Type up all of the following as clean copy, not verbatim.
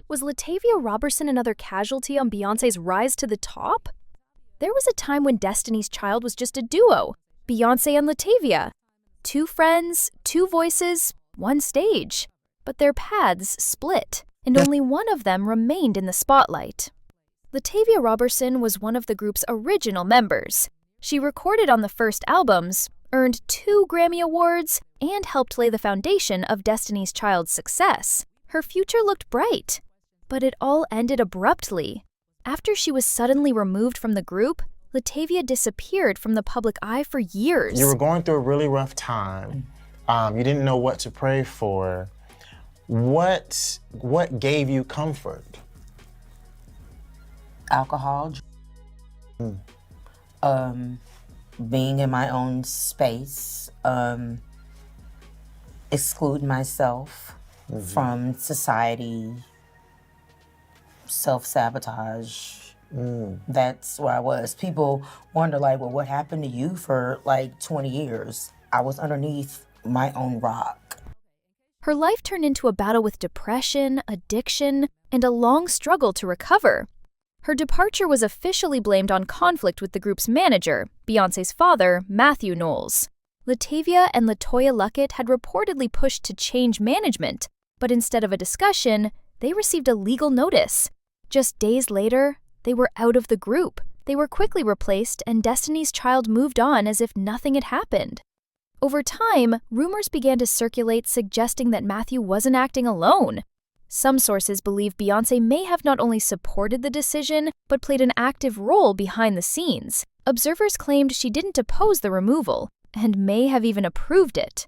Was LaTavia Roberson another casualty on Beyoncé's rise to the top? There was a time when Destiny's Child was just a duo, Beyoncé and LaTavia. Two friends, two voices, one stage. But their paths split, and only one of them remained in the spotlight. LaTavia Roberson was one of the group's original members. She recorded on the first albums, earned 2 Grammy Awards, and helped lay the foundation of Destiny's Child's success. Her future looked bright. But it all ended abruptly. After she was suddenly removed from the group, LaTavia disappeared from the public eye for years. You were going through a really rough time. You didn't know what to pray for. What gave you comfort? Alcohol. Being in my own space. Exclude myself from society. Self-sabotage. That's where I was. People wonder, like, well, what happened to you for like 20 years? I was underneath my own rock. Her life turned into a battle with depression, addiction, and a long struggle to recover. Her departure was officially blamed on conflict with the group's manager, Beyoncé's father, Matthew Knowles. LaTavia and LeToya Luckett had reportedly pushed to change management, but instead of a discussion, they received a legal notice. Just days later, they were out of the group. They were quickly replaced, and Destiny's Child moved on as if nothing had happened. Over time, rumors began to circulate suggesting that Matthew wasn't acting alone. Some sources believe Beyoncé may have not only supported the decision, but played an active role behind the scenes. Observers claimed she didn't oppose the removal, and may have even approved it.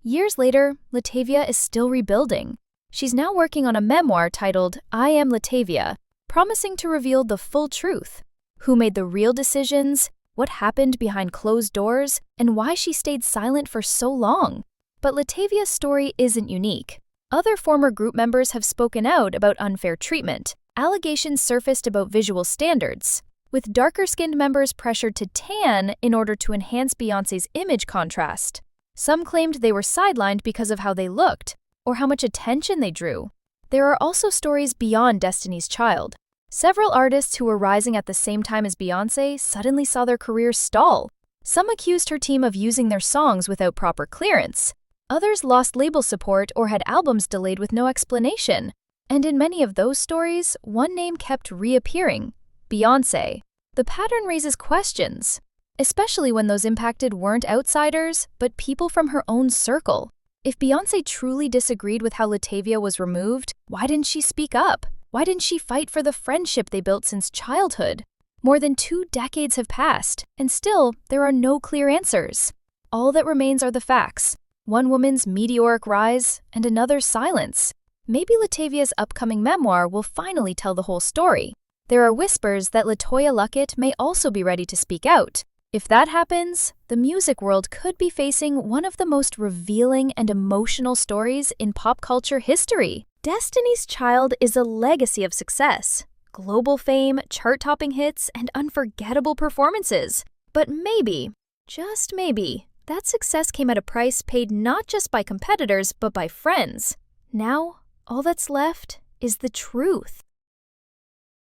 Years later, LaTavia is still rebuilding. She's now working on a memoir titled I Am LaTavia, promising to reveal the full truth. Who made the real decisions, what happened behind closed doors, and why she stayed silent for so long. But LaTavia's story isn't unique. Other former group members have spoken out about unfair treatment. Allegations surfaced about visual standards, with darker-skinned members pressured to tan in order to enhance Beyoncé's image contrast. Some claimed they were sidelined because of how they looked, or how much attention they drew. There are also stories beyond Destiny's Child. Several artists who were rising at the same time as Beyoncé suddenly saw their careers stall. Some accused her team of using their songs without proper clearance. Others lost label support or had albums delayed with no explanation. And in many of those stories, one name kept reappearing: Beyoncé. The pattern raises questions, especially when those impacted weren't outsiders, but people from her own circle. If Beyoncé truly disagreed with how LaTavia was removed, why didn't she speak up? Why didn't she fight for the friendship they built since childhood? More than 2 decades have passed, and still, there are no clear answers. All that remains are the facts: one woman's meteoric rise and another's silence. Maybe LaTavia's upcoming memoir will finally tell the whole story. There are whispers that LeToya Luckett may also be ready to speak out. If that happens, the music world could be facing one of the most revealing and emotional stories in pop culture history. Destiny's Child is a legacy of success, global fame, chart-topping hits, and unforgettable performances. But maybe, just maybe, that success came at a price paid not just by competitors but by friends. Now, all that's left is the truth.